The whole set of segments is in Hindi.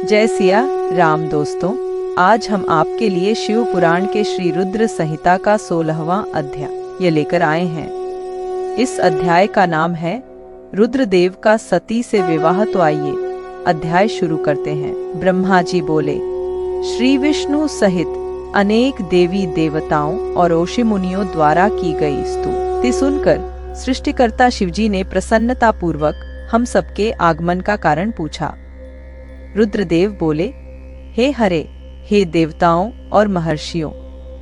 जय सिया राम दोस्तों, आज हम आपके लिए शिव पुराण के श्री रुद्र संहिता का 16वां अध्याय लेकर आए हैं। इस अध्याय का नाम है रुद्रदेव का सती से विवाह। तो आइए अध्याय शुरू करते हैं। ब्रह्मा जी बोले, श्री विष्णु सहित अनेक देवी देवताओं और ऋषि मुनियों द्वारा की गई स्तुति सुनकर सृष्टिकर्ता शिवजी ने प्रसन्नता पूर्वक हम सबके आगमन का कारण पूछा। रुद्रदेव बोले, हे हरे, हे देवताओं और महर्षियों,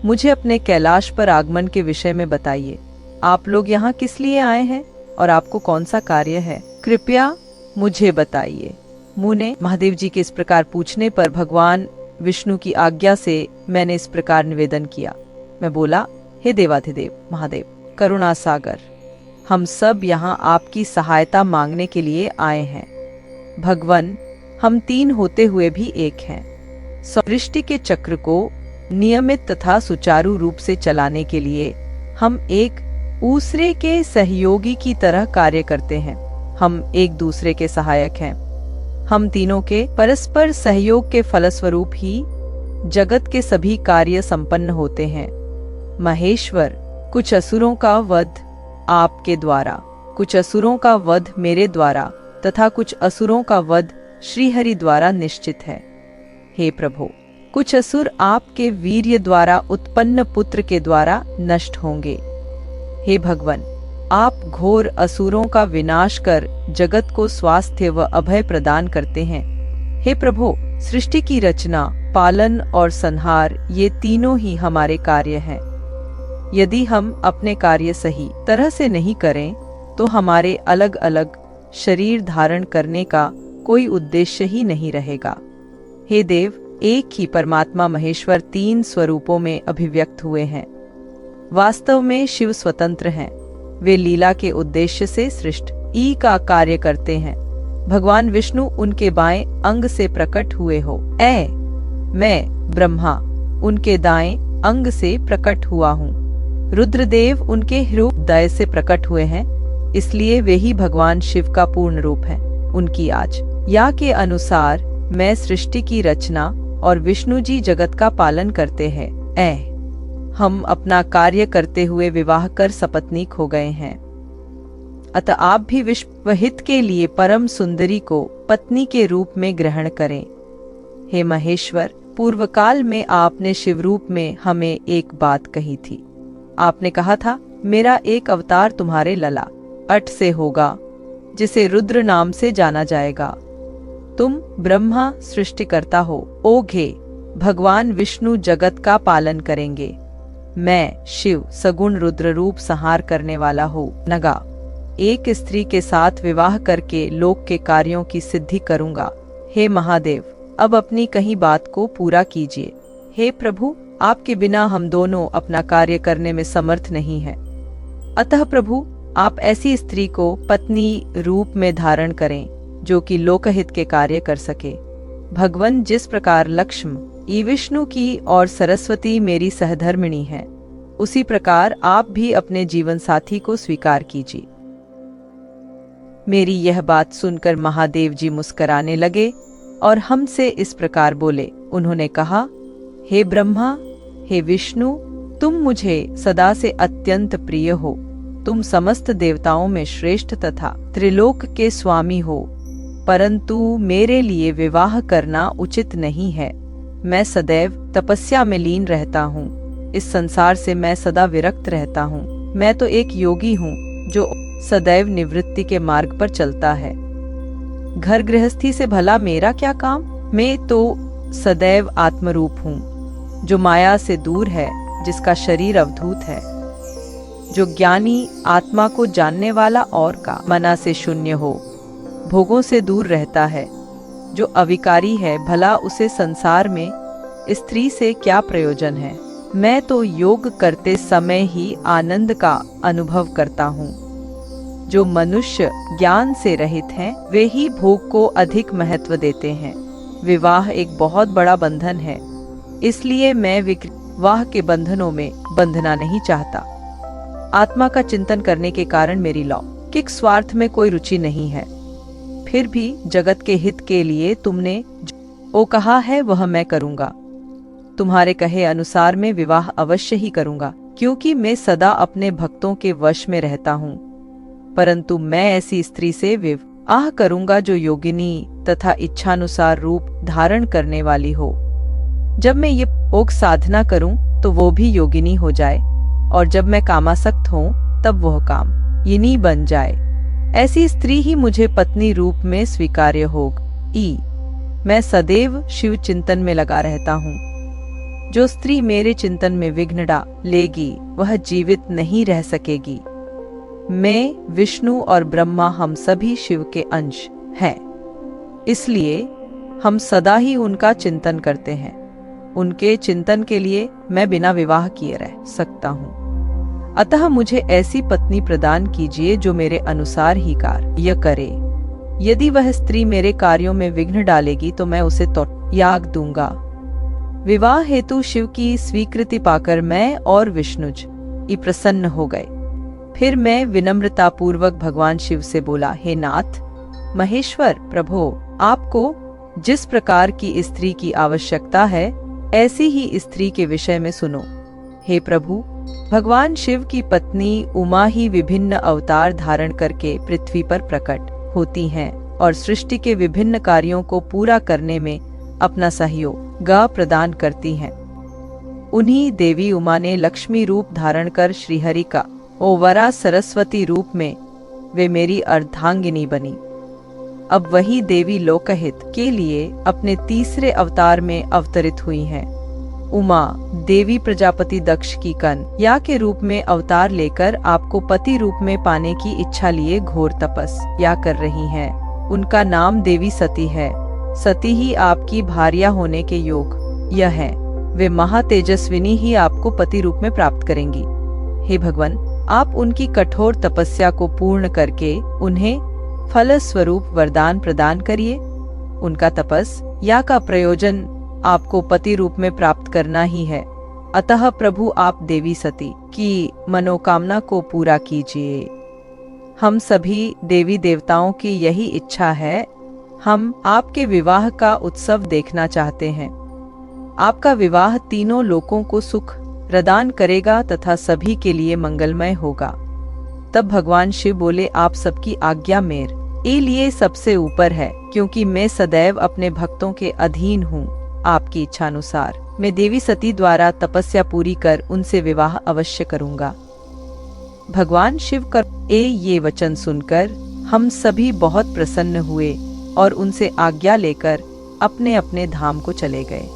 मुझे अपने कैलाश पर आगमन के विषय में बताइए। आप लोग यहाँ किस लिए आए हैं और आपको कौन सा कार्य है, कृपया मुझे बताइए। मुने महादेव जी के इस प्रकार पूछने पर भगवान विष्णु की आज्ञा से मैंने इस प्रकार निवेदन किया। मैं बोला, हे देवाधिदेव महादेव करुणा सागर, हम सब यहाँ आपकी सहायता मांगने के लिए आए हैं। भगवान, हम तीन होते हुए भी एक हैं। सृष्टि के चक्र को नियमित तथा सुचारू रूप से चलाने के लिए हम एक दूसरे के सहयोगी की तरह कार्य करते हैं। हम एक दूसरे के सहायक हैं। हम तीनों के परस्पर सहयोग के फलस्वरूप ही जगत के सभी कार्य संपन्न होते हैं। महेश्वर, कुछ असुरों का वध आपके द्वारा, कुछ असुरों का वध मेरे द्वारा तथा कुछ असुरों का वध श्रीहरि द्वारा निश्चित है। हे प्रभु, कुछ असुर आपके वीर्य द्वारा उत्पन्न पुत्र के द्वारा नष्ट होंगे। हे भगवान, आप घोर असुरों का विनाश कर जगत को स्वास्थ्य व अभय प्रदान करते हैं। हे प्रभु, सृष्टि की रचना, पालन और संहार ये तीनों ही हमारे कार्य हैं। यदि हम अपने कार्य सही तरह से नहीं करें तो हमारे अलग अलग शरीर धारण करने का कोई उद्देश्य ही नहीं रहेगा। हे देव, एक ही परमात्मा महेश्वर तीन स्वरूपों में अभिव्यक्त हुए हैं। वास्तव में शिव स्वतंत्र हैं। वे लीला के उद्देश्य से सृष्टि का कार्य करते हैं। भगवान विष्णु उनके बाएं अंग से प्रकट हुए हो। मैं ब्रह्मा उनके दाएं अंग से प्रकट हुआ हूँ। रुद्रदेव उनके हृदय से प्रकट हुए हैं, इसलिए वे ही भगवान शिव का पूर्ण रूप है। उनकी या के अनुसार मैं सृष्टि की रचना और विष्णु जी जगत का पालन करते हैं। हम अपना कार्य करते हुए विवाह कर सपत्नीक हो गए हैं। अतः आप भी विश्व हित के लिए परम सुंदरी को पत्नी के रूप में ग्रहण करें। हे महेश्वर, पूर्व काल में आपने शिव रूप में हमें एक बात कही थी। आपने कहा था, मेरा एक अवतार तुम्हारे ललाट से होगा जिसे रुद्र नाम से जाना जाएगा। तुम ब्रह्मा सृष्टिकर्ता हो। ओघे, भगवान विष्णु जगत का पालन करेंगे। मैं शिव सगुण रुद्र रूप संहार करने वाला हो। नगा, एक स्त्री के साथ विवाह करके लोक के कार्यों की सिद्धि करूंगा। हे महादेव, अब अपनी कही बात को पूरा कीजिए। हे प्रभु, आपके बिना हम दोनों अपना कार्य करने में समर्थ नहीं हैं। अतः प्रभु, आप ऐसी स्त्री को पत्नी रूप में धारण करें जो कि लोकहित के कार्य कर सके। भगवान, जिस प्रकार लक्ष्मी विष्णु की और सरस्वती मेरी सहधर्मिणी हैं, उसी प्रकार आप भी अपने जीवन साथी को स्वीकार कीजिए। मेरी यह बात सुनकर महादेव जी मुस्कुराने लगे और हमसे इस प्रकार बोले। उन्होंने कहा, हे ब्रह्मा, हे विष्णु, तुम मुझे सदा से अत्यंत प्रिय हो। तुम समस्त देवताओं में श्रेष्ठ तथा त्रिलोक के स्वामी हो, परंतु मेरे लिए विवाह करना उचित नहीं है। मैं सदैव तपस्या में लीन रहता हूँ। इस संसार से मैं सदा विरक्त रहता हूँ। मैं तो एक योगी हूँ जो सदैव निवृत्ति के मार्ग पर चलता है। घर गृहस्थी से भला मेरा क्या काम? मैं तो सदैव आत्मरूप हूँ जो माया से दूर है, जिसका शरीर अवधूत है, जो ज्ञानी आत्मा को जानने वाला और का मना से शून्य हो, भोगों से दूर रहता है, जो अविकारी है, भला उसे संसार में स्त्री से क्या प्रयोजन है। मैं तो योग करते समय ही आनंद का अनुभव करता हूँ। जो मनुष्य ज्ञान से रहित हैं, वे ही भोग को अधिक महत्व देते हैं। विवाह एक बहुत बड़ा बंधन है, इसलिए मैं विवाह के बंधनों में बंधना नहीं चाहता। आत्मा का चिंतन करने के कारण मेरी लौकिक स्वार्थ में कोई रुचि नहीं है। फिर भी जगत के हित के लिए तुमने ओ कहा है वह मैं करूंगा। तुम्हारे कहे अनुसार मैं विवाह अवश्य ही करूंगा, क्योंकि मैं सदा अपने भक्तों के वश में रहता हूँ। परंतु मैं ऐसी स्त्री से विवाह करूंगा जो योगिनी तथा इच्छानुसार रूप धारण करने वाली हो। जब मैं ये योग साधना करूं तो वो भी योगिनी हो जाए, और जब मैं कामासक्त हूं तब वह कामिनी बन जाए। ऐसी स्त्री ही मुझे पत्नी रूप में स्वीकार्य होगी। मैं सदैव शिव चिंतन में लगा रहता हूँ। जो स्त्री मेरे चिंतन में विघ्न डालेगी वह जीवित नहीं रह सकेगी। मैं, विष्णु और ब्रह्मा हम सभी शिव के अंश हैं, इसलिए हम सदा ही उनका चिंतन करते हैं। उनके चिंतन के लिए मैं बिना विवाह किए रह सकता हूँ। अतः मुझे ऐसी पत्नी प्रदान कीजिए जो मेरे अनुसार ही कार्य करे। यदि वह स्त्री मेरे कार्यों में विघ्न डालेगी तो मैं उसे त्याग दूंगा। विवाह हेतु शिव की स्वीकृति पाकर मैं और विष्णुजी प्रसन्न हो गए। फिर मैं विनम्रतापूर्वक भगवान शिव से बोला, हे नाथ महेश्वर प्रभो, आपको जिस प्रकार की स्त्री की आवश्यकता है ऐसी ही स्त्री के विषय में सुनो। हे प्रभु, भगवान शिव की पत्नी उमा ही विभिन्न अवतार धारण करके पृथ्वी पर प्रकट होती हैं और सृष्टि के विभिन्न कार्यों को पूरा करने में अपना सहयोग प्रदान करती हैं। उन्हीं देवी उमा ने लक्ष्मी रूप धारण कर श्रीहरि का ओवरा सरस्वती रूप में वे मेरी अर्धांगिनी बनी। अब वही देवी लोकहित के लिए अपने तीसरे अवतार में अवतरित हुई हैं। उमा देवी प्रजापति दक्ष की कन्या के रूप में अवतार लेकर आपको पति रूप में पाने की इच्छा लिए घोर तपस्या कर रही हैं। उनका नाम देवी सती है। सती ही आपकी भार्या होने के योग यह है। वे महातेजस्विनी ही आपको पति रूप में प्राप्त करेंगी। हे भगवान, आप उनकी कठोर तपस्या को पूर्ण करके उन्हें फल स्वरूप वरदान प्रदान करिए। उनका तपस्या का प्रयोजन आपको पति रूप में प्राप्त करना ही है। अतः प्रभु आप देवी सती की मनोकामना को पूरा कीजिए। हम सभी देवी देवताओं की यही इच्छा है। हम आपके विवाह का उत्सव देखना चाहते हैं। आपका विवाह तीनों लोकों को सुख प्रदान करेगा तथा सभी के लिए मंगलमय होगा। तब भगवान शिव बोले, आप सबकी आज्ञा मेरे लिए सबसे ऊपर है, क्योंकि मैं सदैव अपने भक्तों के अधीन हूँ। आपकी इच्छानुसार मैं देवी सती द्वारा तपस्या पूरी कर उनसे विवाह अवश्य करूंगा। भगवान शिव का ये वचन सुनकर हम सभी बहुत प्रसन्न हुए और उनसे आज्ञा लेकर अपने अपने धाम को चले गए।